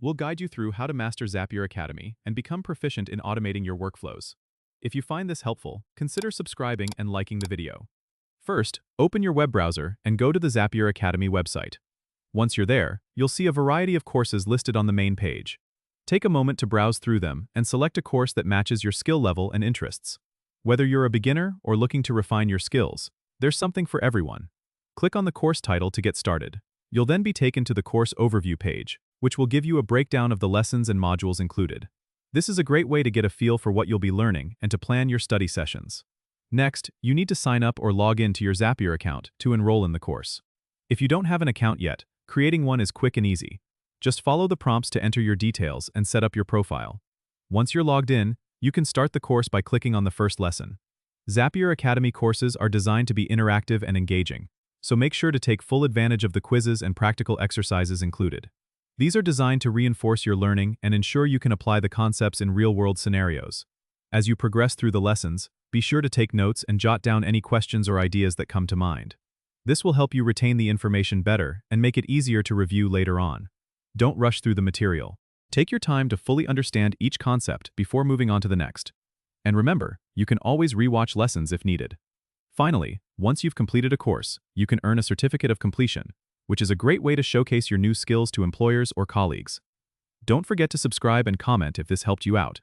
we'll guide you through how to master Zapier Academy and become proficient in automating your workflows. If you find this helpful, consider subscribing and liking the video. First, open your web browser and go to the Zapier Academy website. Once you're there, you'll see a variety of courses listed on the main page. Take a moment to browse through them and select a course that matches your skill level and interests. Whether you're a beginner or looking to refine your skills, there's something for everyone. Click on the course title to get started. You'll then be taken to the course overview page, which will give you a breakdown of the lessons and modules included. This is a great way to get a feel for what you'll be learning and to plan your study sessions. Next, you need to sign up or log in to your Zapier account to enroll in the course. If you don't have an account yet, creating one is quick and easy. Just follow the prompts to enter your details and set up your profile. Once you're logged in, you can start the course by clicking on the first lesson. Zapier Academy courses are designed to be interactive and engaging, so make sure to take full advantage of the quizzes and practical exercises included. These are designed to reinforce your learning and ensure you can apply the concepts in real-world scenarios. As you progress through the lessons, be sure to take notes and jot down any questions or ideas that come to mind. This will help you retain the information better and make it easier to review later on. Don't rush through the material. Take your time to fully understand each concept before moving on to the next. And remember, you can always rewatch lessons if needed. Finally, once you've completed a course, you can earn a certificate of completion, which is a great way to showcase your new skills to employers or colleagues. Don't forget to subscribe and comment if this helped you out.